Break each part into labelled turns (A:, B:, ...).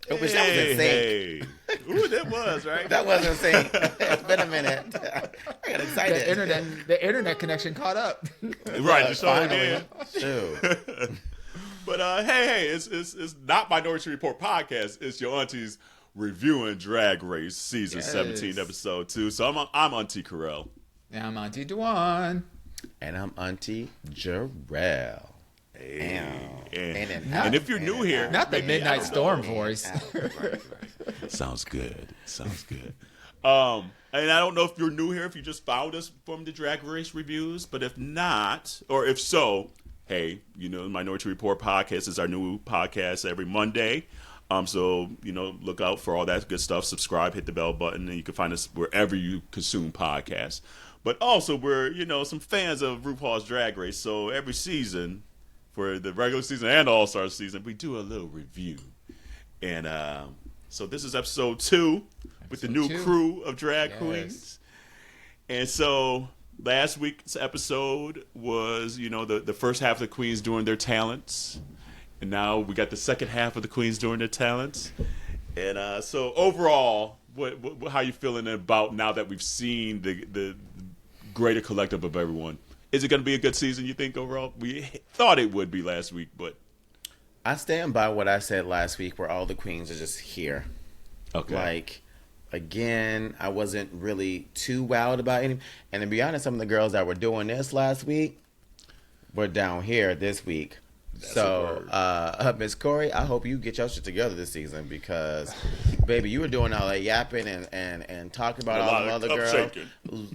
A: Which that was insane.
B: Hey. Ooh, that was, right?
A: That was insane. It's been a minute. I got excited.
C: The internet connection caught up.
B: Right, just
A: finally.
B: Shoot. But hey, it's not Minority Report podcast. It's your auntie's reviewing Drag Race season 17, episode 2. So I'm Auntie Carell.
C: And I'm Auntie Dewan.
A: And I'm Auntie Jarrell.
B: And if you're new here,
C: not the Midnight Storm voice.
B: Right. Sounds good. And I don't know if you're new here, if you just found us from the Drag Race reviews, but if not, or if so, hey, Minority Report podcast is our new podcast every Monday. So, look out for all that good stuff. Subscribe, hit the bell button, and you can find us wherever you consume podcasts. But also, we're, some fans of RuPaul's Drag Race. So every season, for the regular season and All-Star season, we do a little review. And so this is episode 2 with the new crew of drag queens. And so last week's episode was, the first half of the queens doing their talents. And now we got the second half of the queens doing their talents. And so overall, how you feeling about now that we've seen the greater collective of everyone? Is it going to be a good season, you think, overall? We thought it would be last week, but...
A: I stand by what I said last week where all the queens are just here.
B: Okay.
A: Again, I wasn't really too wowed about any... And to be honest, some of the girls that were doing this last week were down here this week. So, Miss Corey, I hope you get your shit together this season because, baby, you were doing all that yapping and talking about all the other girls.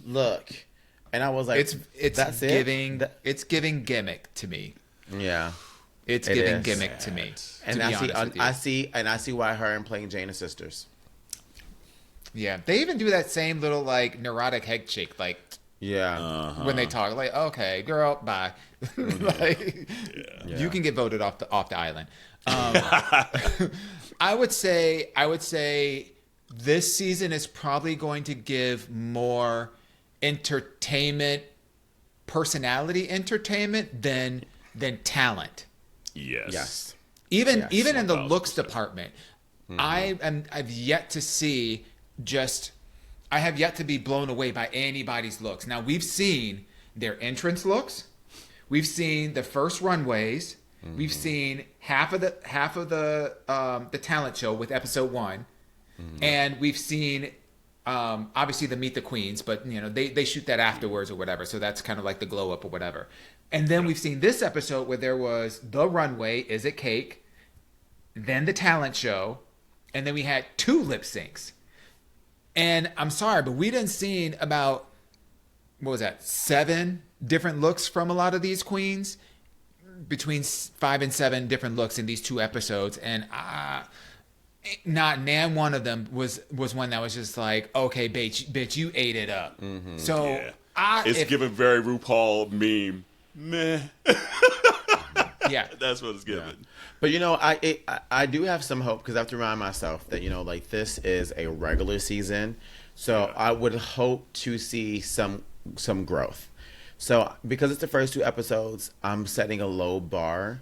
A: Look... And I was like,
C: it's giving gimmick to me.
A: Yeah.
C: It's giving gimmick to me.
A: And I see why her and Plain Jane are sisters.
C: Yeah. They even do that same little neurotic head shake when they talk okay, girl, bye. You can get voted off the island. I would say this season is probably going to give more personality entertainment than talent.
B: Yes.
C: Even in the looks department, I've yet to see I have yet to be blown away by anybody's looks. Now we've seen their entrance looks, we've seen the first runways, we've seen half of the talent show with episode 1, and we've seen. Obviously the Meet the Queens, but they shoot that afterwards or whatever, so that's kind of like the glow up or whatever. And then we've seen this episode where there was the runway, Is It Cake, then the talent show, and then we had 2 lip syncs. And I'm sorry, but we didn't see about 7 different looks from a lot of these queens, between 5 and 7 different looks in these 2 episodes, and not one of them was one that was just like, okay, bitch, you ate it up. So
B: it's giving very RuPaul meme. Meh.
C: Yeah,
B: that's what it's giving.
A: Yeah. But I do have some hope because I have to remind myself that this is a regular season, so I would hope to see some growth. So because it's the first 2 episodes, I'm setting a low bar,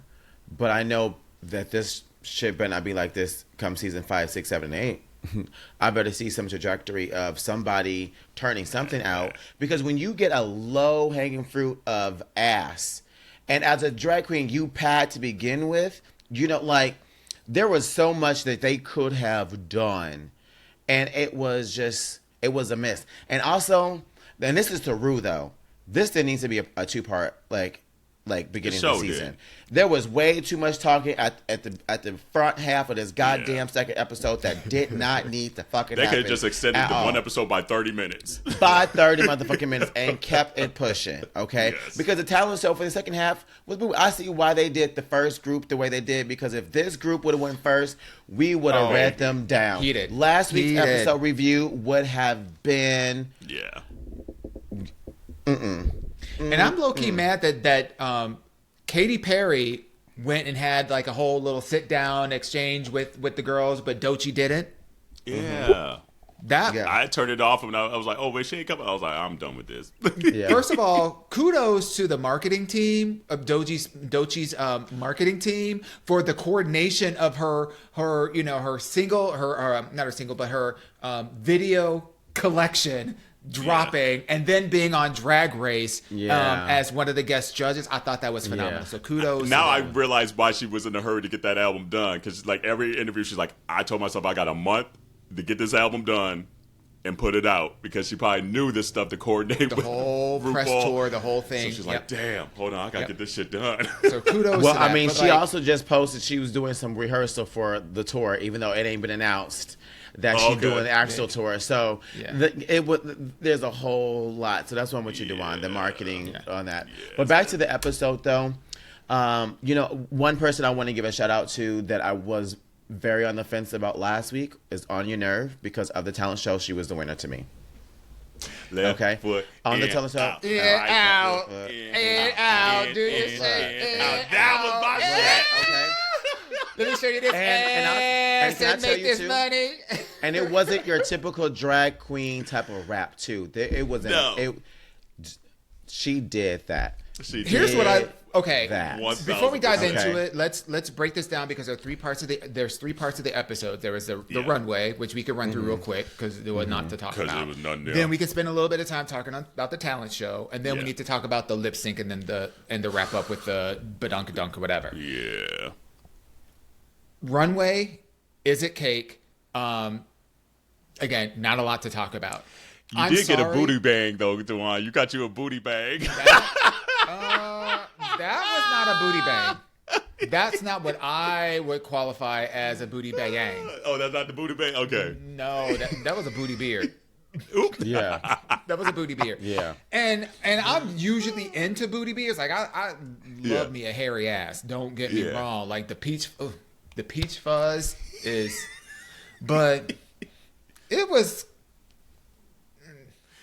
A: but I know that this shit better not be like this come season 5, 6, 7, and 8. I better see some trajectory of somebody turning something out, because when you get a low hanging fruit of ass, and as a drag queen you pad to begin with, there was so much that they could have done, and it was a miss. And also, and this is to Ru though, this didn't need to be a 2-part beginning of the season. There was way too much talking at the front half of this goddamn second episode that did not need to fucking happen.
B: They could have just extended the one episode by 30 minutes.
A: By 30 motherfucking minutes and kept it pushing, okay?
B: Yes.
A: Because the talent show for the second half I see why they did the first group the way they did, because if this group would have went first, we would have read them down.
C: Heated.
A: Last week's episode review would have been...
B: Yeah.
C: And I'm low-key mad that Katy Perry went and had a whole little sit-down exchange with the girls, but Doechii didn't.
B: Yeah.
C: That
B: I turned it off and I was like, oh, wait, she ain't coming. I was like, I'm done with this.
A: Yeah.
C: First of all, kudos to the marketing team of Dochi's marketing team for the coordination of her video collection dropping and then being on Drag Race as one of the guest judges. I thought that was phenomenal. So kudos.
B: Now I realize why she was in a hurry to get that album done, because like every interview she's like, I told myself I got a month to get this album done and put it out, because she probably knew this stuff to coordinate
C: the
B: with
C: whole
B: RuPaul.
C: press tour, the whole thing.
B: So she's like, damn, hold on, I gotta get this shit done.
C: So kudos.
A: Well,
C: to that.
A: I mean,
C: But,
A: she
C: like,
A: also just posted she was doing some rehearsal for the tour, even though it ain't been announced that she's doing the actual tour. So there's a whole lot. So that's what I'm with you, Dewan, the marketing on that. But back to the episode, though. One person I want to give a shout out to that I was very on the fence about last week is On Your Nerve, because of the talent show. She was the winner to me.
B: Left foot
A: on the
B: in,
A: talent show.
B: out,
C: In,
B: right
C: out,
B: foot
C: in, out, do your
B: in,
C: shit,
B: out.
C: in,
B: That was my shit.
A: Okay.
C: Let me show you this
A: And can I
C: and
A: tell
C: make
A: you
C: this
A: too?
C: money.
A: And it wasn't your typical drag queen type of rap too. It wasn't.
B: No.
A: She did that.
C: Here's what I okay.
A: That.
C: Before we dive
B: 1000%.
C: into it, let's break this down, because there's three parts of the episode. There was the runway, which we could run through real quick because there was not to talk about.
B: There was nothing there.
C: Then we could spend a little bit of time talking about the talent show, and then we need to talk about the lip sync, and then the wrap up with the badunkadunk or whatever.
B: Yeah.
C: Runway, is it cake? Again, not a lot to talk about.
B: You did get a booty bang though, Dewan. You got you a booty bang.
C: That was not a booty bang. That's not what I would qualify as a booty bang.
B: Oh, that's not the booty bang? Okay.
C: No, that was a booty beard.
A: Yeah.
C: That was a booty beard.
A: Yeah.
C: And I'm usually into booty beards. Like I love me a hairy ass. Don't get me wrong. Like the peach fuzz is, but it was.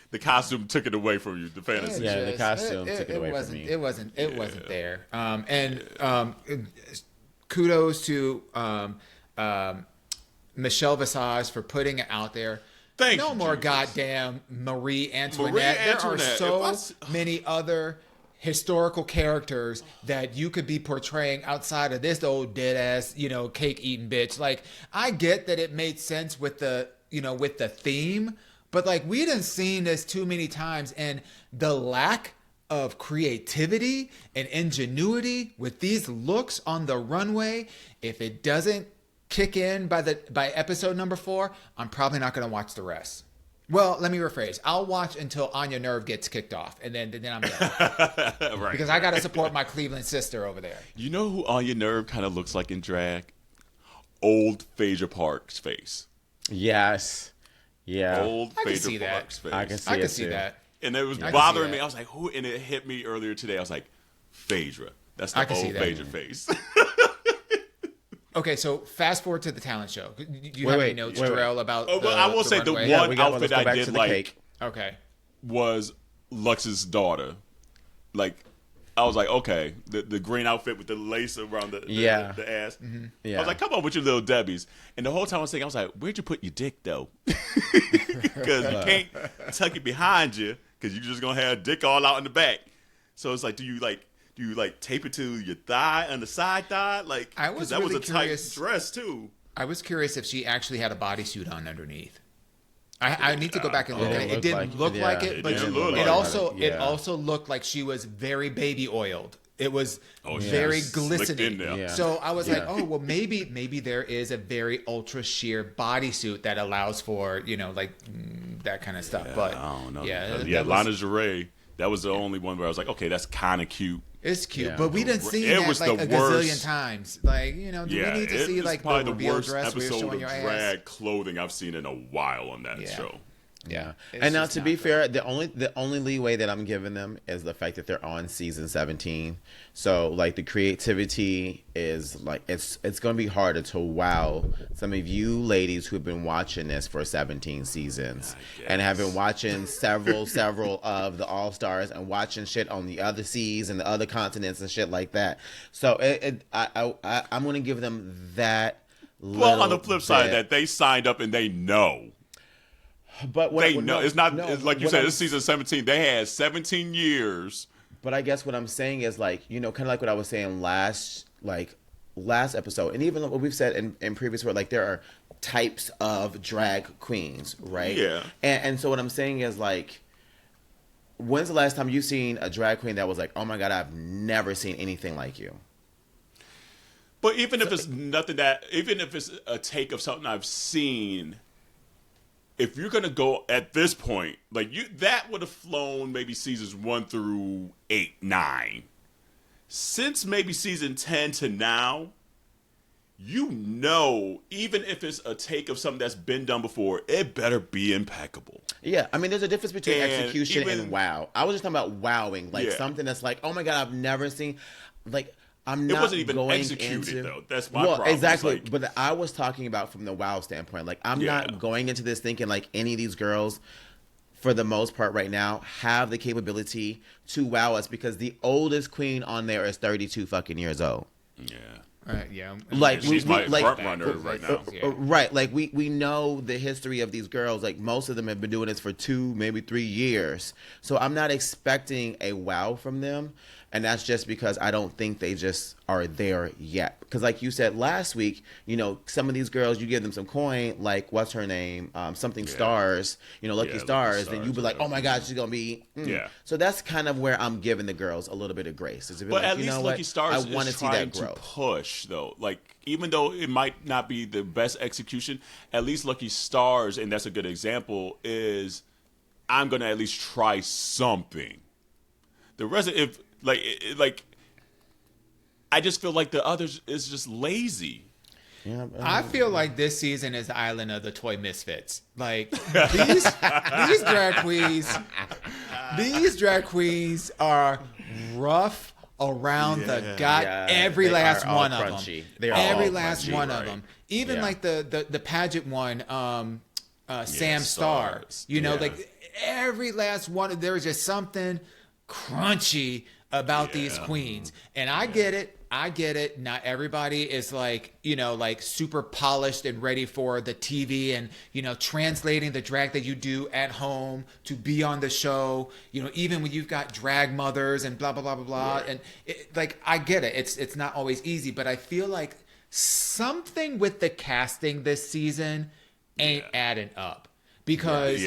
B: The costume took it away from you. The fantasy.
A: Yeah, the costume took it away from me.
C: It wasn't there. Kudos to Michelle Visage for putting it out there.
B: Thank
C: no
B: you,
C: more
B: Jesus.
C: goddamn Marie Antoinette. There are so many other historical characters that you could be portraying outside of this old dead ass, cake eating bitch. Like, I get that it made sense with the theme, but like we done seen this too many times, and the lack of creativity and ingenuity with these looks on the runway, if it doesn't kick in by episode number 4, I'm probably not going to watch the rest. Well, let me rephrase. I'll watch until On Your Nerve gets kicked off, and then I'm done.
B: Right.
C: Because I got to support my Cleveland sister over there.
B: You know who On Your Nerve kind of looks like in drag? Old Phaedra Park's face.
A: Yes. Yeah.
B: Old
C: I can
B: Phaedra
C: see that.
B: Park's face.
A: I can see
C: I
A: it
C: can see
A: too.
C: that.
B: And it was
C: I can
B: bothering
C: see
B: me.
C: that.
B: I was like, who? And it hit me earlier today. I was like, Phaedra. That's
C: I
B: the
C: can see
B: old
C: that.
B: Phaedra face.
C: Okay, so fast forward to the talent show. Do you have any notes, Jarrell, about
B: Oh, well, I will say the
C: runway?
B: one
A: let's
B: outfit
A: go
B: I
A: back
B: did
A: to the
B: like
A: cake.
C: Okay.
B: was Lux's daughter. Like, I was like, okay, the green outfit with the lace around the ass.
C: Mm-hmm.
A: Yeah.
B: I was like, come on with your little Debbies. And the whole time I was thinking, I was like, where'd you put your dick though? Because you can't tuck it behind you, because you're just gonna have dick all out in the back. So it's like, do you tape it to your thigh on the side thigh? Like,
C: I was
B: that was
C: really
B: a
C: curious.
B: tight dress too.
C: I was curious if she actually had a bodysuit on underneath. I need to go back and look at it. It
A: looked
C: didn't
A: like-
C: look
A: yeah,
C: like it,
B: it
C: but
B: didn't look
C: it
B: like
C: also
A: it. Yeah.
C: it also looked like she was very baby oiled. It was
B: she
C: very
B: was slicked in
C: glistening.
B: there.
A: Yeah.
C: So I was like,
A: Yeah.
C: oh well, maybe there is a very ultra sheer bodysuit that allows for that kind of stuff. But
B: I don't know.
C: yeah,
B: Yeah,
C: that was-
B: lingerie. That was the only one where I was like, okay, that's kind of cute.
C: It's cute,
A: Yeah.
C: but we didn't see
B: It
C: that
B: was
C: like
B: the
C: a gazillion
B: worst.
C: times. Like, do
B: Yeah,
C: we need to see
B: it's
C: like the
B: probably the
C: reveal
B: worst
C: dress where you're
B: episode
C: showing
B: of
C: your ass?
B: drag clothing I've seen in a while on that
C: Yeah.
B: show.
A: Yeah.
C: It's
A: And now
C: just
A: to
C: not
A: be
C: good.
A: fair, the only leeway that I'm giving them is the fact that they're on season 17. So like the creativity is like it's going to be harder to wow some of you ladies who've been watching this for 17 seasons and have been watching several of the All-Stars and watching shit on the other seas and the other continents and shit like that. So I'm going to give them that
B: Well, on the
A: little
B: flip side of
A: bit.
B: that, they signed up and they know.
A: But what,
B: They
A: what-
B: know
A: no,
B: it's not.
A: no,
B: It's like you
A: what
B: said,
A: I'm-
B: this season 17. They had 17 years.
A: But I guess what I'm saying is like, kind of like what I was saying last episode, and even what we've said in previous where like there are types of drag queens, right?
B: Yeah.
A: And so what I'm saying is like, when's the last time you've seen a drag queen that was like, oh my God, I've never seen anything like you?
B: But even if it's even if it's a take of something I've seen, if you're gonna go at this point, like that would have flown maybe seasons 1 through 8, 9. Since maybe season 10 to now, even if it's a take of something that's been done before, it better be impeccable.
A: Yeah, I mean, there's a difference between
B: And
A: execution and wow. I was just talking about wowing, like
B: Yeah.
A: something that's like, oh my God, I've never seen, like, I'm
B: It
A: not
B: wasn't even
A: going
B: executed,
A: into,
B: though. That's my problem.
A: Exactly.
B: It's like-
A: But I was talking about from the wow standpoint. Like, I'm
B: Yeah.
A: not going into this thinking like any of these girls, for the most part right now, have the capability to wow us because the oldest queen on there is 32 fucking years old.
B: Yeah.
C: Yeah.
A: Like,
B: She's my
A: like,
B: front runner right now.
C: Yeah.
A: Right, like we know the history of these girls. Like most of them have been doing this for 2, maybe 3 years. So I'm not expecting a wow from them, and that's just because I don't think they just are there yet. Because like you said last week, some of these girls, you give them some coin, like what's her name, something stars, Lucky
B: Lucky
A: Stars, then you'd be
B: Stars,
A: like,
B: yeah.
A: oh my God, she's gonna be.
B: Yeah.
A: So that's kind of where I'm giving the girls a little bit of grace. Is to be
B: But
A: like,
B: at
A: you
B: least
A: know
B: Lucky
A: what?
B: Stars
A: I want
B: is
A: to see that
B: trying to
A: growth.
B: push, though. Like, even though it might not be the best execution, at least Lucky Stars, and that's a good example, is I'm going to at least try something. The rest, I just feel like the others is just lazy.
A: Yeah,
C: I feel like this season is the island of the toy misfits. Like these drag queens are rough around the god.
A: Yeah,
C: every
A: they
C: last
A: are all
C: one of
A: crunchy.
C: them.
A: They are
C: Every
A: all
C: last
B: crunchy,
C: one
B: right.
C: of them. Even
A: Yeah.
C: like the pageant one, Sam Starr.
B: Stars.
C: You know,
B: Yeah.
C: like every last one. There's just something crunchy about these queens, and I get it. Not everybody is like, like super polished and ready for the TV and, translating the drag that you do at home to be on the show, even when you've got drag mothers and blah, blah, blah, blah, blah.
B: Right.
C: And I get it. It's not always easy, but I feel like something with the casting this season ain't adding up because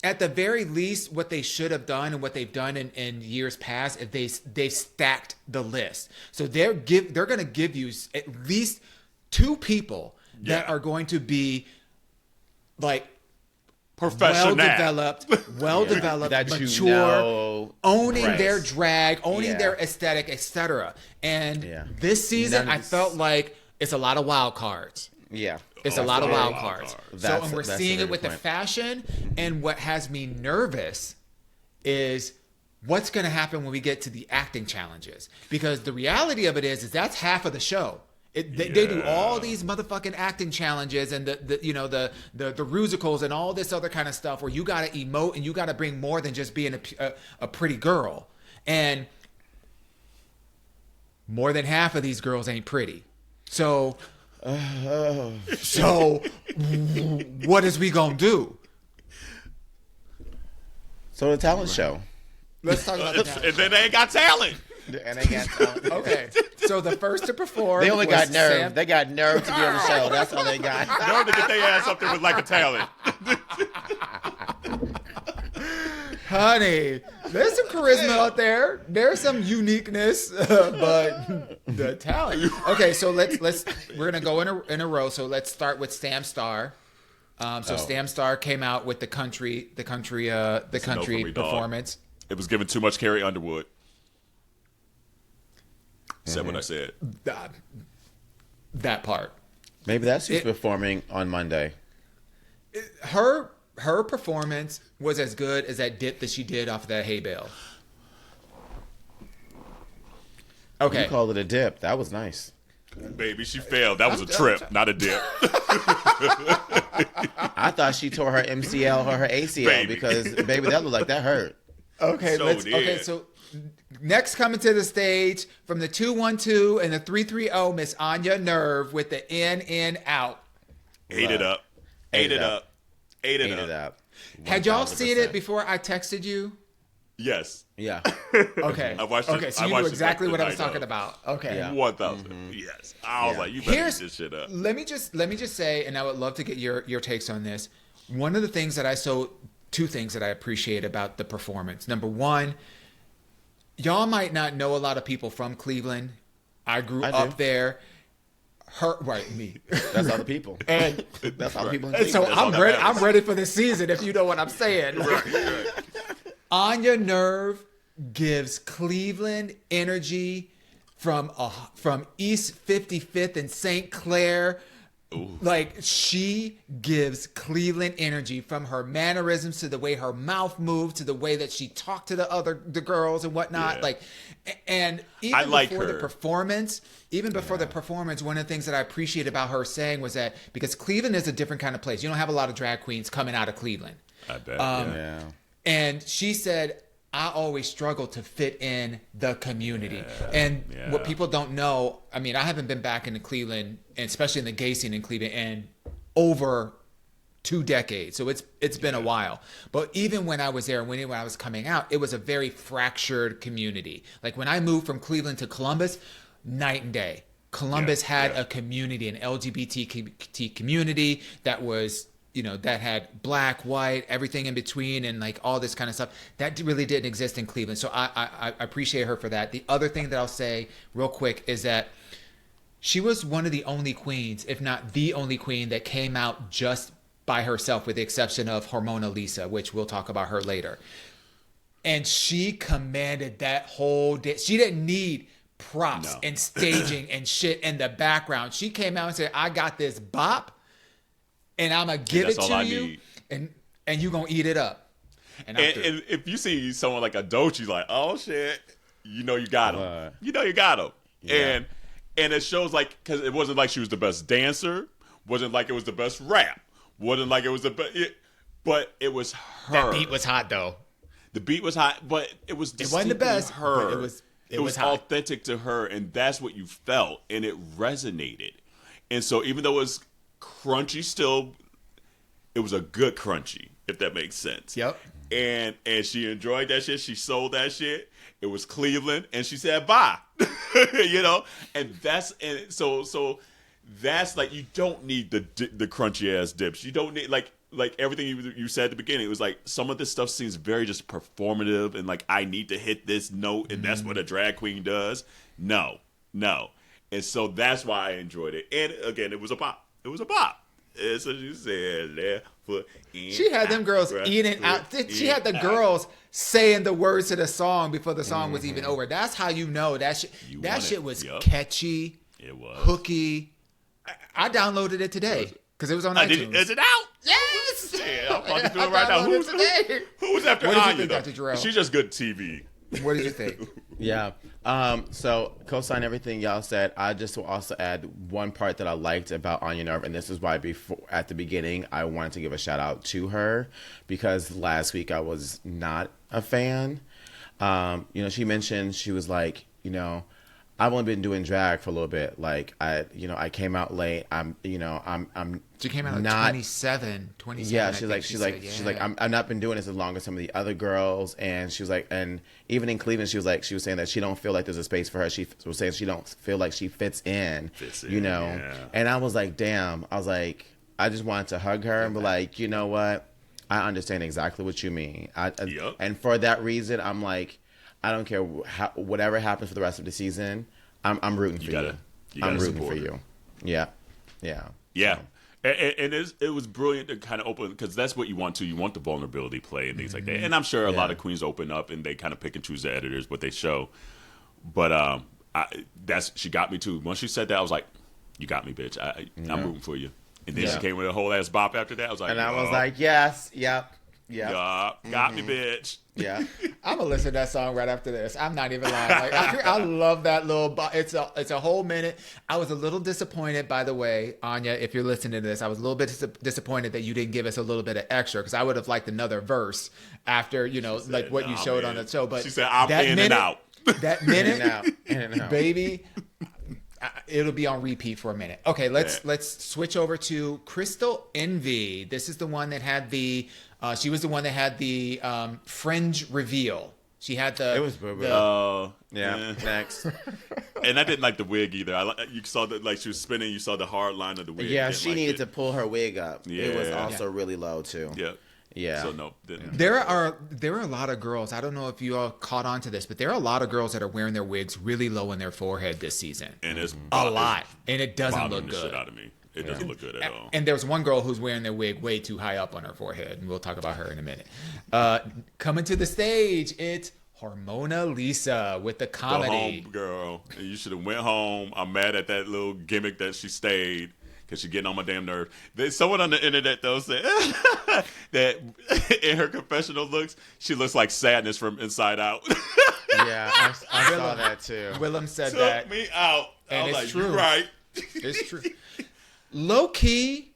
C: at the very least, what they should have done and what they've done in years past is they've stacked the list. So they're going to give you at least 2 people that are going to be like
B: Professional.
C: well developed,
A: That
C: mature, owning
A: Right.
C: their drag, owning
A: Yeah.
C: their aesthetic, etc. And
A: Yeah.
C: this season,
A: None of
C: I felt like it's a lot of wild cards.
A: Yeah.
C: It's a lot of wild
B: wild
C: cards.
B: cards.
C: So, and we're
A: That's a
C: seeing
A: very
C: it with
A: good
C: the
A: point.
C: fashion. And what has me nervous is what's going to happen when we get to the acting challenges. Because the reality of it is that's half of the show. They do all these motherfucking acting challenges and the musicals and all this other kind of stuff where you got to emote and you got to bring more than just being a pretty girl. And more than half of these girls ain't pretty. So what is we gonna do?
A: So the talent show.
C: Let's talk about that.
B: And then they ain't got talent.
A: And they got talent.
C: Okay, so the first to perform.
A: They only
C: was
A: got nerve.
C: Sam-
A: They got nerve to be on the show. That's all they got.
B: Learn to get their ass up there with like a talent.
C: Honey, there's some charisma out there. There's some uniqueness, but the talent. Okay, so we're gonna go in a row. So let's start with Sam Starr. Sam Starr came out with the country
B: no for me, dog.
C: performance.
B: It was given too much Carrie Underwood. Said what I said.
C: That part.
A: Maybe that's who's performing on Monday.
C: Her performance was as good as that dip that she did off of that hay bale. Okay.
A: You called it a dip. That was nice.
B: Baby, she failed. That was a trip, not a dip.
A: I thought she tore her MCL or her ACL
B: Baby.
A: because, baby, that looked like that hurt.
C: Okay,
B: So
C: okay,
B: did.
C: so next coming to the stage from the 212 and the 330, Miss Anya Nerve with the in out.
B: Ate it up. Ate it up. Ate it up.
C: Had y'all seen
A: 1000%.
C: it before I texted you?
B: Yes.
A: Yeah.
C: Okay.
B: I watched it.
C: Okay, so
B: I
C: you
B: watched
C: knew
B: it
C: exactly
B: like
C: what
B: the
C: I was
B: night
C: talking
B: of.
C: about. Okay.
A: Yeah.
B: 1,000. Yes. I was like, you better eat this shit up.
C: Let me just say, and I would love to get your takes on this. One of the things that two things that I appreciate about the performance. Number one, y'all might not know a lot of people from Cleveland. I grew up there. Me.
A: That's all the people.
C: And
A: That's all the people in
C: And so
A: Cleveland.
B: all that
C: I'm
B: matters.
C: ready for the season, if you know what I'm saying.
B: Right.
C: Anya Nerve gives Cleveland energy from East 55th and St. Clair.
B: Ooh.
C: Like, she gives Cleveland energy from her mannerisms to the way her mouth moved to the way that she talked to the girls and whatnot.
B: Yeah.
C: Like, and even
B: I like
C: before
B: her.
C: the performance, one of the things that I appreciate about her saying was that because Cleveland is a different kind of place, you don't have a lot of drag queens coming out of Cleveland.
B: I bet.
A: Yeah.
C: And she said, I always struggle to fit in the community. And what people don't know, I mean, I haven't been back into Cleveland, and especially in the gay scene in Cleveland, in over 2 decades. So it's been a while. But even when I was there, when I was coming out, it was a very fractured community. Like when I moved from Cleveland to Columbus, night and day. Columbus had a community, an LGBT community that was, that had black, white, everything in between, and like all this kind of stuff that really didn't exist in Cleveland. So I appreciate her for that. The other thing that I'll say real quick is that she was one of the only queens, if not the only queen, that came out just by herself, with the exception of Hormona Lisa, which we'll talk about her later. And she commanded that whole day. She didn't need props and staging and shit in the background. She came out and said, I got this bop, and I'm going to give it to you, and you're going to eat it up. And
B: if you see someone like a Doechii, like, oh, shit, you got him. You got him.
A: Yeah.
B: And it shows, like, because it wasn't like she was the best dancer, wasn't like it was the best rap, wasn't like it was the best, but it was her.
C: that beat was hot, though.
B: The beat was hot, but it was
C: It wasn't the best,
B: her.
C: but it was
B: hot.
C: hot.
B: Authentic to her, and that's what you felt, and it resonated. And so even though it was crunchy still, it was a good crunchy, if that makes sense.
C: Yep.
B: And she enjoyed that shit. She sold that shit. It was Cleveland, and she said bye. And so that's like, you don't need the crunchy ass dips. You don't need like everything you said at the beginning. It was like some of this stuff seems very just performative, and like I need to hit this note, and that's what a drag queen does. No. And so that's why I enjoyed it. And again, it was a pop. It's what you said there.
C: She had them girls eating out. She had the girls saying the words to the song before the song was even over. That's how you know that shit. That shit was catchy.
B: It was
C: hooky. I downloaded it today because it was on iTunes.
B: Is it out?
C: Yes.
B: Yeah, I'm fucking doing it right now. Who's after
C: What did you
B: Anya,
C: think,
B: though?
C: Dr. Jarrell?
B: She's just good TV.
C: What did you think?
A: Yeah. So co-sign everything y'all said. I just will also add one part that I liked about Anya Nerve, and this is why at the beginning I wanted to give a shout out to her, because last week I was not a fan. She mentioned, she was like, I've only been doing drag for a little bit. Like I came out late.
C: She came out at 27.
A: Yeah, she's like, I've not been doing this as long as some of the other girls, and she was like, and even in Cleveland, she was saying that she don't feel like there's a space for her. She was saying she don't feel like she fits in,
B: yeah.
A: And I was like, damn. I was like, I just wanted to hug her and be like, you know what? I understand exactly what you mean.
B: Yep.
A: And for that reason, I'm like, I don't care whatever happens for the rest of the season. I'm rooting for you. I'm rooting for you. Yeah.
B: And it was brilliant to kind of open, because that's what you want to. You want the vulnerability play and things like that. And I'm sure a lot of queens open up and they kind of pick and choose the editors what they show. But she got me too. Once she said that, I was like, "You got me, bitch. I'm rooting for you." And then she came with a whole ass bop after that. I was like,
A: and I was like, yes, yep.
B: Got me, bitch.
A: Yeah.
C: I'm gonna listen to that song right after this. I'm not even lying. Like, I love that little. It's a whole minute. I was a little disappointed, by the way, Anya. If you're listening to this, I was a little bit disappointed that you didn't give us a little bit of extra, because I would have liked another verse after what you showed on the show. But
B: she said, "I'm in and out."
C: That minute,
A: In and out.
C: baby. it'll be on repeat for a minute. Okay, let's switch over to Crystal Envy. This is the one that had the she was the one that had the fringe reveal. She had the.
A: It was yeah. Next.
B: And I didn't like the wig either. You saw that, like, she was spinning. You saw the hard line of the wig.
A: Yeah, she needed to pull her wig up.
B: Yeah.
A: It was also really low too.
B: Yeah.
A: Yeah.
B: So no, didn't.
C: There are a lot of girls. I don't know if you all caught on to this, but there are a lot of girls that are wearing their wigs really low in their forehead this season.
B: And it's
C: a lot, and it doesn't look
B: the
C: good.
B: Shit out of me. It doesn't look good at all.
C: And there's one girl who's wearing their wig way too high up on her forehead, and we'll talk about her in a minute. Coming to the stage, it's Hormona Lisa with the comedy.
B: Go home, girl. You should have went home. I'm mad at that little gimmick that she stayed. Because she's getting on my damn nerve. There's someone on the internet, though, said that in her confessional looks, she looks like Sadness from Inside Out.
A: Yeah, I saw that too.
C: Willem said
B: Took
C: that.
B: me out.
C: And
B: I was
C: it's
B: like,
C: true.
B: You're right.
C: It's true. Low key,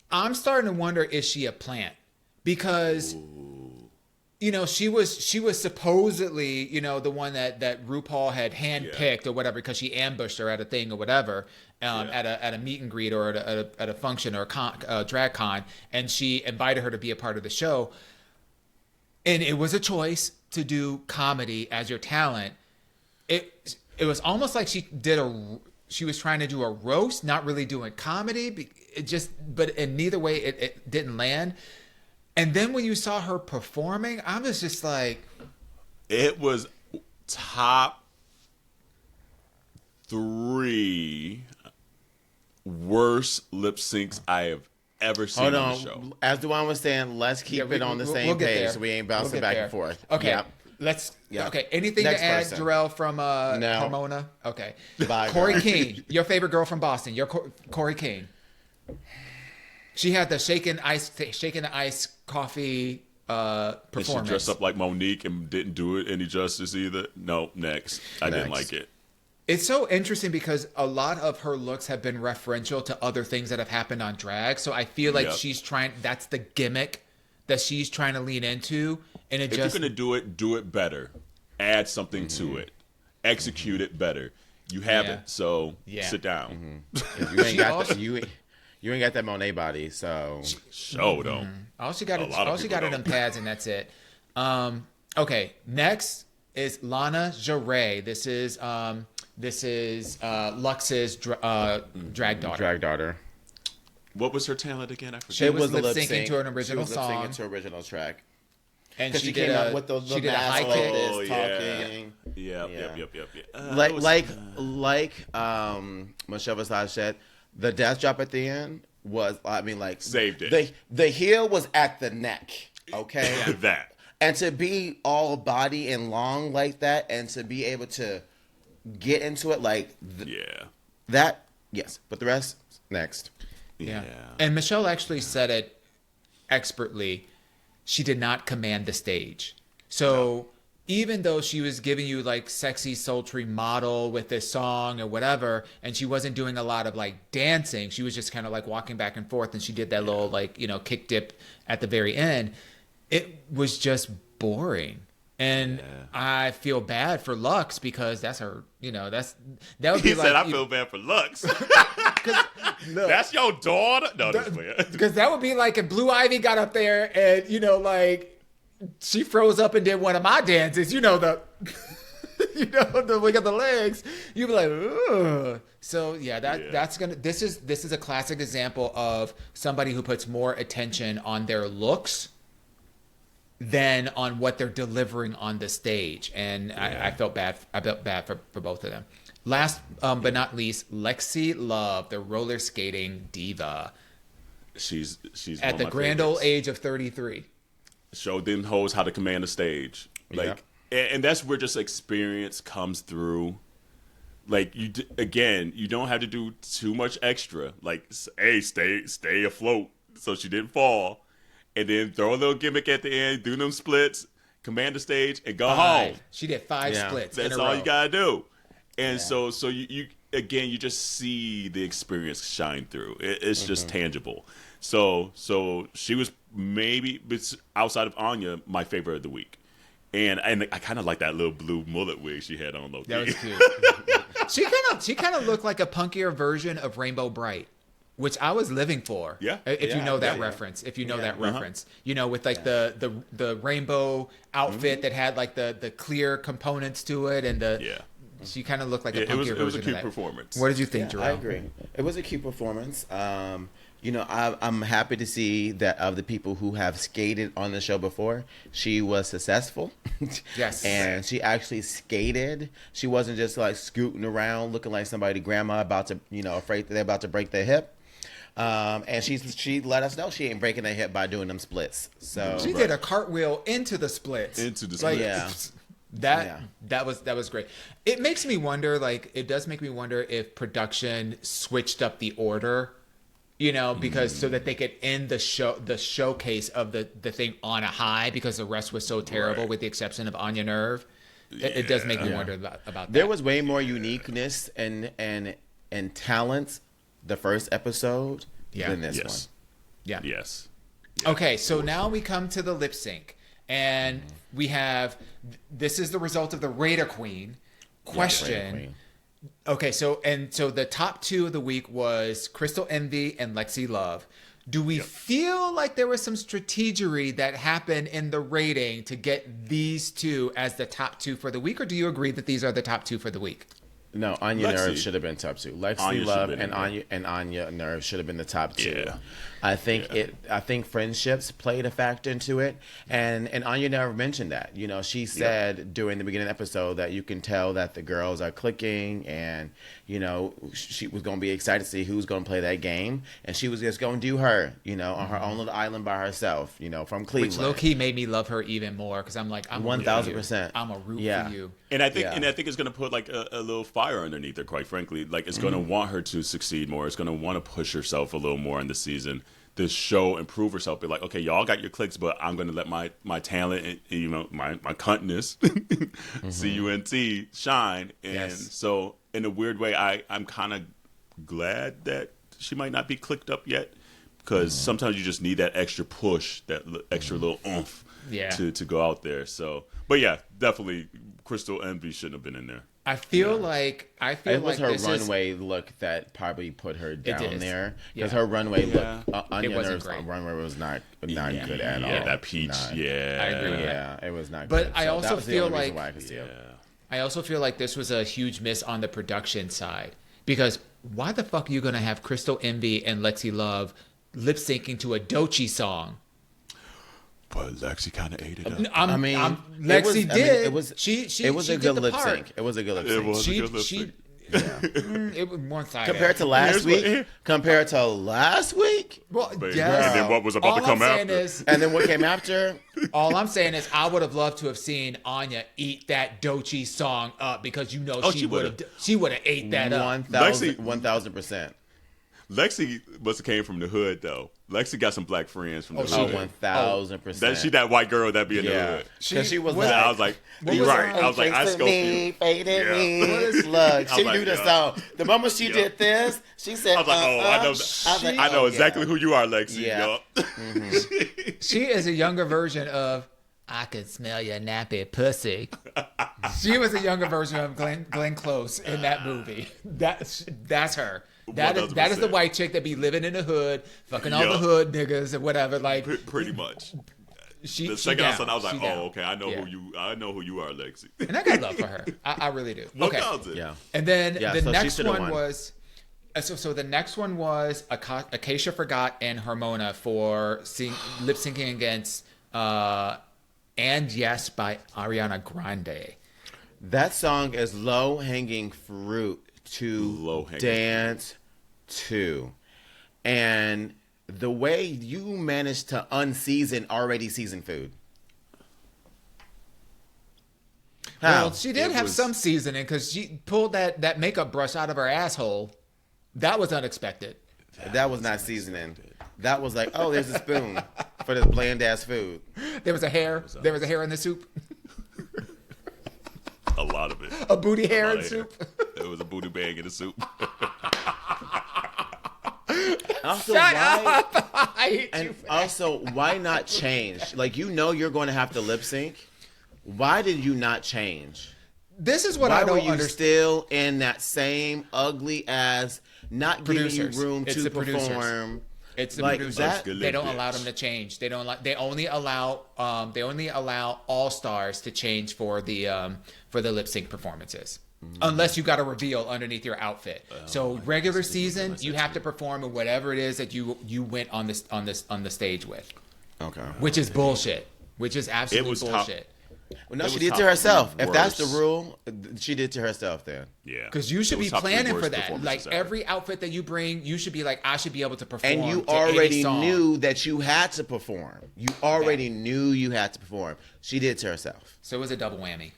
C: I'm starting to wonder, is she a plant? Because... You know, she was supposedly, you know, the one that RuPaul had handpicked or whatever, because she ambushed her at a thing or whatever, at a meet and greet or at a function or a drag con, and she invited her to be a part of the show. And it was a choice to do comedy as your talent. It was almost like she was trying to do a roast, not really doing comedy. But in neither way, it didn't land. And then when you saw her performing, I was just like...
B: It was top 3 worst lip syncs I have ever seen on the show.
A: As Duane was saying, let's keep it on the same page so we ain't bouncing back and forth.
C: Okay,
A: yep.
C: Okay, anything
A: Next
C: to add,
A: person.
C: Jarrell, from
A: No.
C: Hormona? Okay.
A: Bye,
C: Corey
A: girl.
C: King, your favorite girl from Boston. Corey King. She had the shaking the ice coffee performance.
B: And she dressed up like Monique and didn't do it any justice either. No, next. I didn't like it.
C: It's so interesting because a lot of her looks have been referential to other things that have happened on drag. So I feel like that's the gimmick that she's trying to lean into. And
B: if you're going to do it better. Add something to it. Execute it better. You have it, so sit down.
A: You ain't got you ain't got that Monet body, so
B: though.
C: All she got are them pads, and that's it. Okay, next is Lana Jarre. This is Lux's drag daughter.
A: Drag daughter.
B: What was her talent again? I forget.
C: She was lip syncing to an original song.
A: She was lip syncing to original track.
C: And
A: she came out with the
C: high kick.
A: Talking.
B: Yeah.
A: Like Michelle Visage said, the death drop at the end was,
B: saved it.
A: The heel was at the neck, okay?
B: That.
A: And to be all body and long like that, and to be able to get into it that, yes. But the rest, next.
C: Yeah. And Michelle actually said it expertly. She did not command the stage. So even though she was giving you like sexy, sultry model with this song or whatever, and she wasn't doing a lot of like dancing, she was just kind of like walking back and forth, and she did that little kick dip at the very end. It was just boring. And I feel bad for Lux because that's her, that would be
B: he said, I feel bad for Lux. That's your daughter? No, that's weird.
C: Because that would be like if Blue Ivy got up there and, she froze up and did one of my dances, the wig of the legs. You'd be like, ugh. So this is a classic example of somebody who puts more attention on their looks than on what they're delivering on the stage. And I felt bad. I felt bad for both of them. Last but not least, Lexi Love, the roller skating diva.
B: She's
C: at the grand old age of 33.
B: Showed them hoes how to command the stage. And that's where just experience comes through. Like, you don't have to do too much extra. Like, hey, stay afloat so she didn't fall. And then throw a little gimmick at the end, do them splits, command the stage, and go home.
C: She did 5 splits.
B: That's all you gotta do. And so you just see the experience shine through. It's just tangible. So she was maybe, outside of Anya, my favorite of the week. And I kind of like that little blue mullet wig she had on.
C: That was cute. She kind of looked like a punkier version of Rainbow Bright, which I was living for.
B: Yeah.
C: If you know that
A: yeah.
C: reference, if you know that
A: Uh-huh.
C: reference, you know, with like the rainbow outfit that had like the clear components to it, and she kind of looked like a punkier version
B: it was a
C: of
B: cute
C: that.
B: performance.
C: What did you think,
A: Yeah,
C: Jerome?
A: I agree. It was a cute performance. You know, I'm happy to see that of the people who have skated on the show before, she was successful.
C: Yes.
A: And she actually skated. She wasn't just like scooting around looking like somebody grandma about to, you know, afraid that they're about to break their hip. And she let us know she ain't breaking her hip by doing them splits. So
C: She did a cartwheel into the splits.
B: Like,
A: yeah.
C: That was great. It makes me wonder, like, it does make me wonder if production switched up the order, you know, because so that they could end the showcase of the thing on a high, because the rest was so terrible, with the exception of Anya Nerve. It does make me wonder about that.
A: There was way more uniqueness and talent the first episode than this one.
C: Yeah.
B: Yes.
C: Okay, so now we come to the lip sync, and we have this is the result of the Raider Queen question.
A: Raider Queen.
C: Okay, so the top two of the week was Crystal Envy and Lexi Love. Do we feel like there was some strategery that happened in the rating to get these two as the top two for the week, or do you agree that these are the top two for the week?
A: No, Anya
B: Lexi.
A: Nerve should have been top two. Lexi
B: Anya
A: Love
B: should have been
A: and Anya Nerve should have been the top two.
B: Yeah.
A: I think friendships played a factor into it, and Anya Nerve mentioned that. You know, she said during the beginning of the episode that you can tell that the girls are clicking, and you know she was going to be excited to see who's going to play that game, and she was just going to do her, you know, on her own little island by herself, you know, from Cleveland.
C: Which low key made me love her even more, because I'm like, I'm
A: 1000%.
C: I'm a root
A: Yeah.
C: for you.
B: And I think it's going to put like a little fire underneath her, quite frankly. Like, it's going to want her to succeed more. It's going to want to push herself a little more in the season. To show, improve herself. Be like, okay, y'all got your clicks, but I'm going to let my talent and, you know, my cuntness, CUNT, shine. And so, in a weird way, I'm kind of glad that she might not be clicked up yet, because sometimes you just need that extra push, that extra little oomph to go out there. So, but yeah, definitely Crystal Envy shouldn't have been in there.
C: I feel like
A: It was her
C: this
A: runway look that probably put her down
C: is.
A: there,
C: Yeah.
A: because her runway look, Anya
C: It wasn't
A: Nerve's
C: great.
A: runway was not good at all.
B: Yeah, that peach.
A: Not.
C: I agree with
A: Yeah, it was not.
C: But
A: good.
C: I
A: So
C: also
A: that was the
C: feel
A: only reason
C: like-
A: why I could see it.
C: I also feel like this was a huge miss on the production side, because why the fuck are you gonna have Crystal Envy and Lexi Love lip syncing to a Doechii song?
B: But Lexi kind of ate it up.
C: Lexi did.
A: It was.
C: She
A: It was
C: she
A: a
C: did
A: good
C: the
A: lip
C: part.
A: sync. It was a good lip
B: It
A: sync.
B: was.
C: She
B: a good lip
C: she
B: sync.
C: it was one side
A: Compared to last week. Compared to last week.
C: well,
B: Baby.
C: yes.
B: And then what was about to come after?
A: And then what came after?
C: All I'm saying is I would have loved to have seen Anya eat that Doechii song up, because you know
B: Oh,
C: she
B: she
C: would have ate that up.
A: 1000%.
B: Lexi must have came from the hood, though. Lexi got some black friends from the
A: Oh,
B: hood.
A: 1000%.
B: She that white girl that be in the
A: Yeah.
B: hood.
A: Because she was
C: What-
A: like,
B: I was like,
C: What
B: you're
C: was
B: right.
C: her-
B: I was like, I scope you.
A: faded
B: Yeah.
A: me.
C: What is-
A: Look, she
B: like,
A: knew the
B: yeah.
A: song. The moment she did this, she said,
B: I was like, oh, I know.
A: was like,
B: I know
A: oh,
B: exactly
A: yeah.
B: who you are, Lexi.
A: Yeah.
B: Yup.
C: She is a younger version of I can smell your nappy pussy. She was a younger version of Glenn Close in that movie. That's her. That is the
B: 1000%.
C: white chick that be living in the hood, fucking all the
B: Yup.
C: hood niggas and whatever. Like
B: Pretty much.
C: she.
B: The
C: she
B: second I
C: down.
B: saw it, I was like,
C: She down.
B: oh, okay, I know
C: Yeah.
B: who you are, Lexi.
C: And I got love for her. I really do. Okay.
B: 1000.
A: Yeah.
C: And then
A: Yeah,
C: the
A: so she
C: next
A: should've
C: one
A: won.
C: was so the next one was Acacia Forgot and Harmona for lip syncing against And Yes by Ariana Grande.
A: That song is low hanging fruit to
B: Low-hanging
A: dance to. And the way you managed to unseason already seasoned food. How?
C: Well, she did
B: It
C: have
B: was-
C: some seasoning, because she pulled that makeup brush out of her asshole. That was unexpected.
A: That was not seasoning. That was like, oh, there's a spoon for this bland ass food.
C: There was a hair. There was a hair in the soup.
B: A lot of it.
C: A booty hair
B: lot
C: in
B: of
C: soup.
B: There was a booty bag in the soup.
A: Also,
C: Shut
A: why,
C: up! I hate
A: and
C: you.
A: also, why not change? Like, you know you're going to have to lip sync. Why did you not change?
C: This is what
A: Why
C: I don't
A: were you
C: understand.
A: still in that same ugly as not
C: Producers.
A: giving you room
C: It's
A: to
C: the producers.
A: perform?
C: It's the
A: Like
C: producers.
A: that-
C: They don't allow them to change. They only allow all stars to change for the lip sync performances. Unless you got a reveal underneath your outfit. So regular season, you have to perform in whatever it is that you went on the stage with.
A: Okay.
C: Which is bullshit. Which is absolutely
B: was
C: bullshit.
A: Well, no,
B: It
A: she
B: was
A: did it to
B: top
A: herself.
B: three
A: If that's the
B: worst.
A: rule, she did it to herself then.
B: Yeah.
C: Because you should
B: It was
C: be
B: top three
C: planning
B: worst
C: for that.
B: performances
C: Like
B: ever.
C: every outfit that you bring, you should be like, I should be able to perform.
A: And you
C: to any
A: already
C: song.
A: knew that you had to perform. You already knew you had to perform. She did it to herself.
C: So it was a double whammy.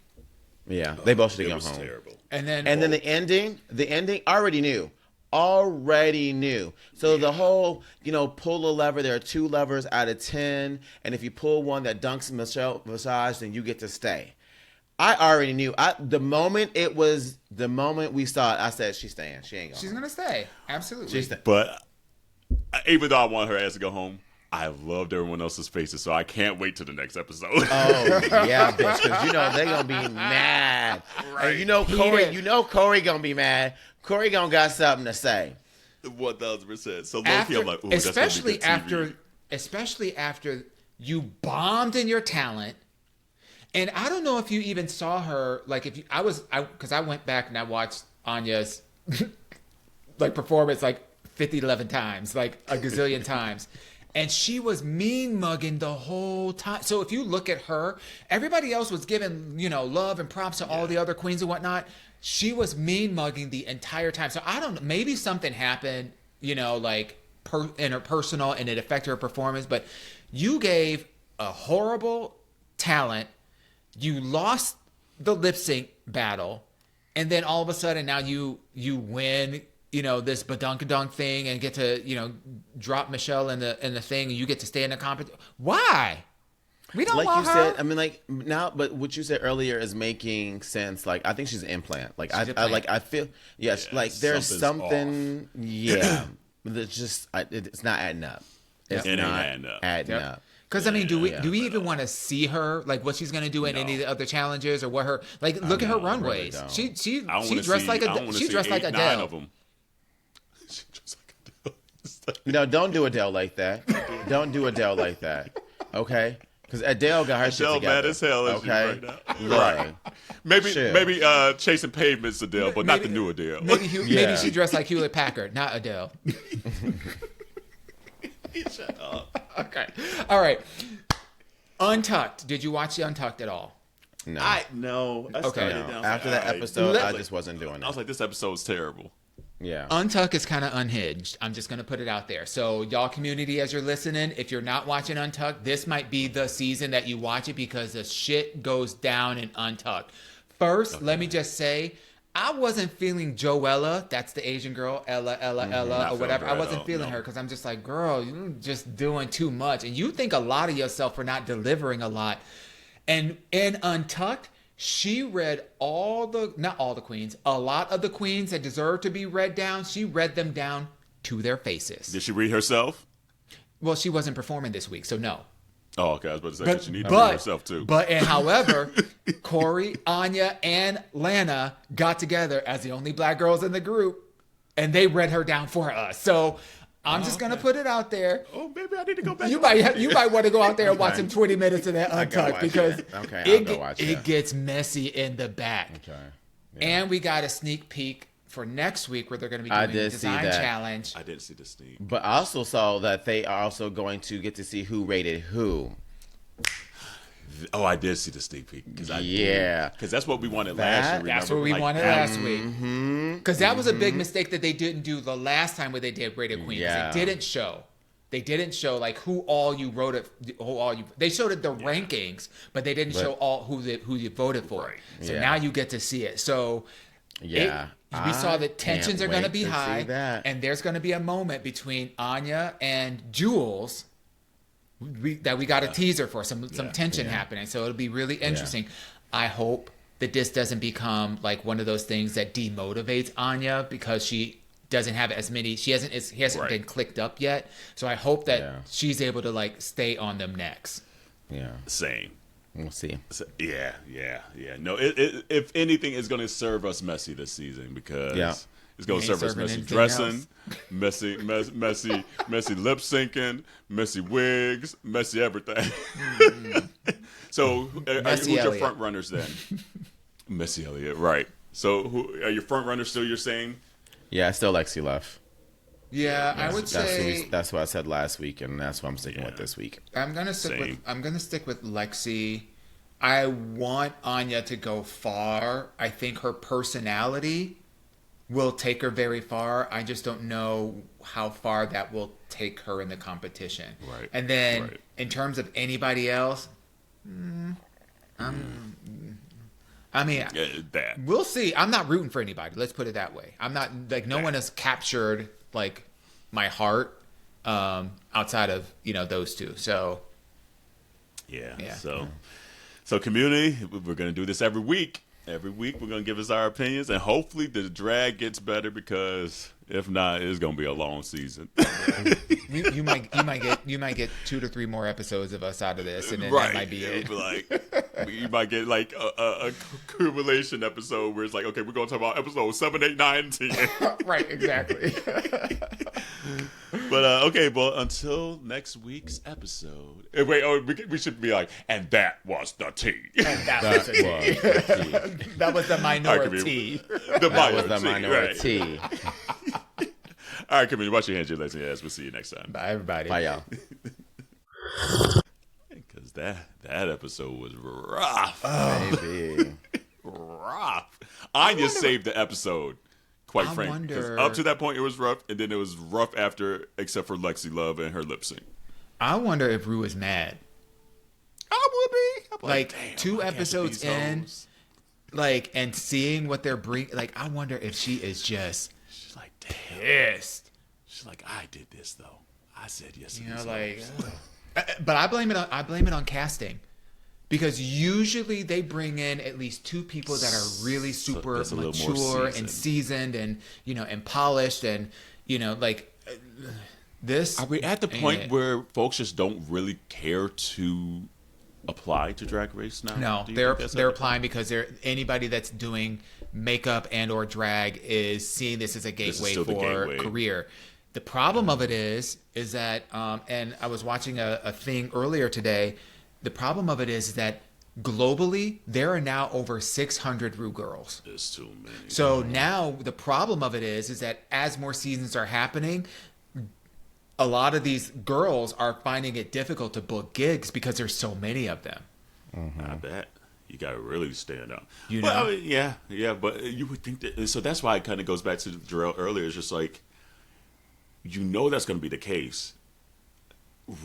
A: Yeah, they both should have
B: It
A: gone
B: was
A: home.
B: terrible.
C: And then
A: The ending, already knew. Already knew. So the whole, pull a lever, there are 2 levers out of 10. And if you pull one that dunks Michelle Visage, then you get to stay. I already knew. The moment we saw it, I said, she's staying. She ain't going.
C: she's gonna stay. Absolutely.
A: She's staying.
B: But even though I want her ass to go home, I loved everyone else's faces, so I can't wait till the next episode.
A: Oh, yeah, bitch, because they're going to be mad.
B: Right.
A: And Corey going to be mad. Corey going to got something to say.
B: 1000%. So low-key, I'm like, ooh, that's gonna be good TV.
C: especially after you bombed in your talent. And I don't know if you even saw her, like because I went back and I watched Anya's like performance like 11 times, like a gazillion times. And she was mean mugging the whole time. So if you look at her, everybody else was giving, love and props to all the other queens and whatnot. She was mean mugging the entire time. So I don't know, maybe something happened, like interpersonal and it affected her performance. But you gave a horrible talent. You lost the lip sync battle. And then all of a sudden now you win, this badunkadunk thing and get to, drop Michelle in the thing and you get to stay in the competition. Why? We don't
A: Like
C: want
A: you
C: her.
A: said, I mean, like now, but what you said earlier is making sense. Like I think she's an implant. Like I feel, yes,
B: Yeah,
A: like there's
B: something's
A: something, yeah, that's just it's not adding up. It's
B: It ain't
A: not
B: adding up.
A: up.
C: Because I mean, do we even want to see her, like what she's gonna do in any of the other challenges or what her like? Look at her runways.
A: don't.
C: She
B: I
C: she
B: wanna
C: dressed
B: see-
C: like
B: I wanna
C: she
B: see
C: dressed like
B: 8, 9
C: Adele.
B: of them. She dressed like Adele. It's like-
A: No, don't do Adele like that. Don't do Adele like that. Okay, because Adele got her shit
B: Adele
A: together.
B: mad as hell as
A: okay,
B: right now.
A: right.
B: Maybe
A: Chill.
B: maybe chasing pavements Adele, but not the new Adele.
C: Maybe
A: Yeah.
C: maybe she dressed like Hewlett Packard, not Adele.
B: Shut up.
C: Okay, all right. Untucked. Did you watch the Untucked at all?
A: No,
B: No. I
C: Okay.
B: started
A: no.
B: and I was
A: After
B: like,
A: that
B: all right.
A: episode, I
C: Let-
A: just wasn't doing
B: I was
A: it.
B: like, this episode's terrible.
A: Yeah.
C: Untucked is kind of unhinged. I'm just going to put it out there. So, y'all community, as you're listening, if you're not watching Untucked, this might be the season that you watch it because the shit goes down in Untucked. First, let me just say, I wasn't feeling Joella. That's the Asian girl, Ella,
B: Not
C: or whatever.
B: feeling her
C: I
B: at
C: wasn't
B: all,
C: feeling
B: no.
C: her because I'm just like, girl, you're just doing too much. And you think a lot of yourself for not delivering a lot. And in Untucked, she read not all the queens, a lot of the queens that deserve to be read down. She read them down to their faces.
B: Did she read herself?
C: Well, she wasn't performing this week, so no.
B: Oh, okay. I was about to say, 'cause she needs to read herself too.
C: However, Corey, Anya, and Lana got together as the only black girls in the group, and they read her down for us. So I'm just gonna put it out there.
B: Oh, maybe I need to go back.
C: You
B: and watch
C: might
B: it.
C: want to go out there and watch
A: Okay.
C: some 20 minutes of that
A: gotta
C: Untucked
A: watch
C: because
A: it. Okay, I'll go watch
C: it
A: that.
C: gets messy in the back.
A: Okay.
C: And we got a sneak peek for next week where they're going to be
A: I
C: doing a
A: did see
C: design
A: that.
C: challenge.
B: I didn't see the sneak.
A: But I also saw that they are also going to get to see who rated who.
B: Oh, I did see the sneak peek.
A: Yeah.
B: Because that's what we wanted
A: That-
B: last year.
C: That's
B: remember?
C: what we
B: Like,
C: wanted
B: that-
C: last week. Because that was a big mistake that they didn't do the last time where they did Rated Queen. 'Cause
A: Yeah.
C: They didn't show. They didn't show like who all you wrote it. They showed it the rankings, but they didn't show all who you voted for.
B: Right.
C: So
A: Yeah.
C: now you get to see it. So
A: Yeah.
C: we saw
A: I
C: that tensions are
A: can't
C: going to
A: wait
C: be
A: see
C: high,
A: that.
C: and there's going to be a moment between Anya and Jules that we got a teaser for some tension happening. So it'll be really interesting. I hope that this doesn't become like one of those things that demotivates Anya because she doesn't have as many. He hasn't
B: Right.
C: been clicked up yet. So I hope that
A: Yeah.
C: she's able to like stay on them next.
A: Yeah.
B: Same.
A: We'll see.
B: So, yeah. No, if anything, it's going to serve us messy this season because it's going to serve us messy dressing, messy lip syncing, messy wigs, messy everything. Mm-hmm. So, who's your front runners then? Missy Elliott, right? So, who are your front runners? Still, you're saying?
A: Yeah, still Lexi Love.
C: Yeah, I would say
A: that's what I said last week, and that's what I'm sticking with this week.
C: I'm gonna stick with Lexi. I want Anya to go far. I think her personality will take her very far. I just don't know how far that will take her in the competition.
B: Right.
C: And then in terms of anybody else, we'll see. I'm not rooting for anybody. Let's put it that way. I'm not like no one has captured like my heart outside of those two. So
B: yeah. So community, we're gonna do this every week. Every week we're gonna give us our opinions, and hopefully the drag gets better because if not, it's gonna be a long season.
C: you might get 2 to 3 more episodes of us out of this, and then that might be it.
B: You might get like a accumulation episode where it's like, okay, we're gonna talk about episode 7, 8, 9, 10.
C: Right, exactly.
B: But okay, well, until next week's episode. We should be like, and that was the tea.
C: And that was the tea. That was the minority.
A: That was the minority.
B: Right. All right, community, wash your hands, your legs, and your ass. We'll see you next time.
C: Bye, everybody.
A: Bye, y'all.
B: Because that episode was rough.
A: Baby.
B: Rough. Anya saved the episode. Quite frankly, because up to that point it was rough, and then it was rough after, except for Lexi Love and her lip sync.
C: I wonder if Ru is mad.
B: I would be.
C: Like 2 episodes in, like, and seeing what they're bringing. Like, I wonder if she is just.
B: She's like, damn.
C: Pissed.
B: She's like, I did this though. I said yes.
C: But I blame it on casting. Because usually they bring in at least 2 people that are really super mature and seasoned and and polished and this.
B: Are we at the point where folks just don't really care to apply to Drag Race now?
C: No, they're applying because anybody that's doing makeup and or drag is seeing this as a gateway for career. The problem of it is that and I was watching a thing earlier today. The problem of it is that globally, there are now over 600 Ru girls.
B: There's too many.
C: So now the problem of it is that as more seasons are happening, a lot of these girls are finding it difficult to book gigs because there's so many of them.
B: Mm-hmm. I bet. You got to really stand out.
C: Well,
B: I mean, yeah, but you would think that. So that's why it kind of goes back to Jarrell earlier. It's just like, that's going to be the case.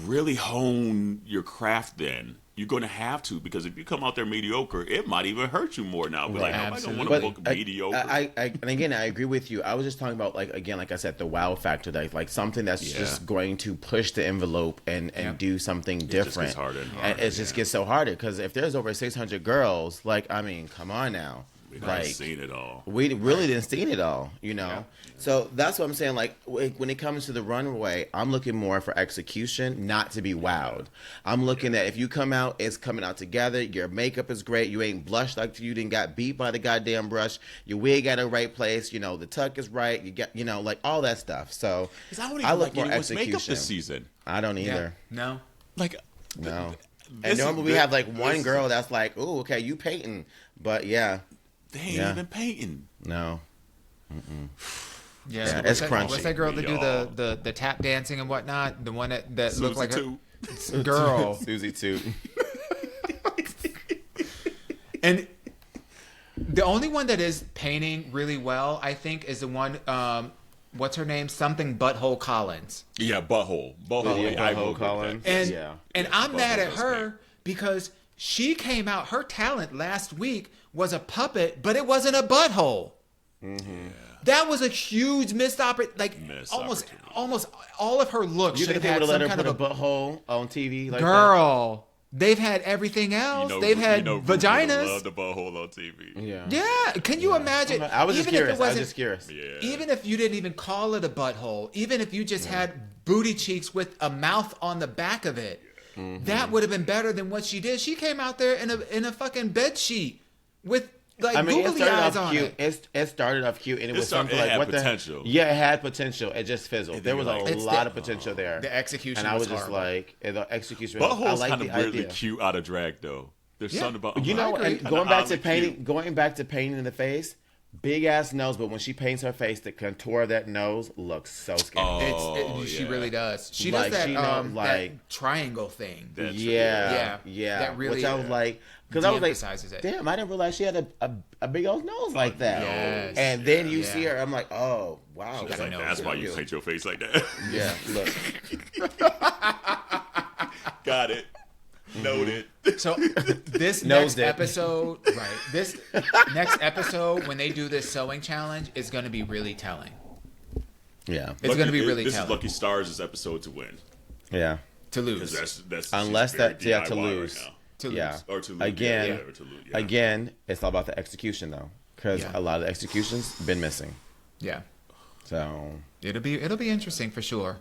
B: Really hone your craft then. You're going to have to, because if you come out there mediocre, it might even hurt you more now. But I don't want to book mediocre.
A: And again, I agree with you. I was just talking about, like I said, the wow factor, like something that's just going to push the envelope and do something different. It just gets harder and harder. And it just gets so harder, because if there's over 600 girls, come on now.
B: We didn't seen it all.
A: We really didn't seen it all, Yeah. So that's what I'm saying. Like, when it comes to the runway, I'm looking more for execution, not to be wowed. I'm looking at, if you come out, it's coming out together. Your makeup is great. You ain't blushed like you didn't got beat by the goddamn brush. Your wig at the right place. The tuck is right. You got, like all that stuff. So
B: I look for execution. Makeup this season.
A: I don't either.
C: Yeah.
B: No.
A: No. And normally we have one girl that's like, oh, okay, you painting. But yeah.
B: They ain't even painting.
A: No. Mm-mm.
C: Yeah,
A: it's crunchy.
C: What's that girl that do the tap dancing and whatnot? The one that looked like
B: a
C: girl.
A: Susie Toot.
C: And the only one that is painting really well, I think, is the one. What's her name? Something Butthole Collins.
B: Yeah, Butthole
A: Collins.
C: And I'm mad at her because she came out. Her talent last week was a puppet, but it wasn't a butthole.
A: Mm-hmm.
C: Yeah. That was a huge missed opportunity. Almost all of her looks should have had some kind of a
A: butthole on TV. Like
C: girl, they've had everything else. They've had vaginas.
B: Love the butthole on TV.
C: Yeah. Can you imagine?
A: I was just curious.
B: Yeah.
C: Even if you didn't even call it a butthole, even if you just had booty cheeks with a mouth on the back of it. that would have been better than what she did. She came out there in a fucking bed sheet with like googly eyes on
A: cute.
C: it.
A: It started off cute, and it was something like,
B: had
A: what
B: potential.
A: Yeah, it had potential. It just fizzled. There was a lot of potential there.
C: The execution,
A: and I was
C: was
A: just
C: horrible.
A: like, the execution.
B: Butthole's
A: I like
B: kind
A: the
B: of weirdly
A: idea.
B: cute out of drag though. There's something about
A: You know, and going back to painting in the face, big ass nose. But when she paints her face, the contour of that nose looks so scary.
C: She really does. She
A: Like,
C: does that,
A: she know,
C: that triangle thing.
A: Yeah.
C: That really,
A: Which I was like, because I was like,
C: it.
A: damn, I didn't realize she had a big old nose like that.
C: Yes.
A: And then you see her, I'm like, oh wow,
C: got a nose.
B: That's why you paint your face like that.
A: Yeah, look.
B: Got it. Noted.
C: So this next episode, this next episode, when they do this sewing challenge, is going to be really telling.
A: Yeah,
C: it's going to be really
B: this
C: telling.
B: This is Lucky Stars' episode to win.
A: Yeah,
C: to lose.
B: That's
A: unless that to lose.
B: Right
C: to lose.
B: Yeah, or to lose.
A: Again,
B: or to lose,
A: again, it's all about the execution though, because a lot of the executions been missing.
C: Yeah.
A: So
C: it'll be interesting for sure.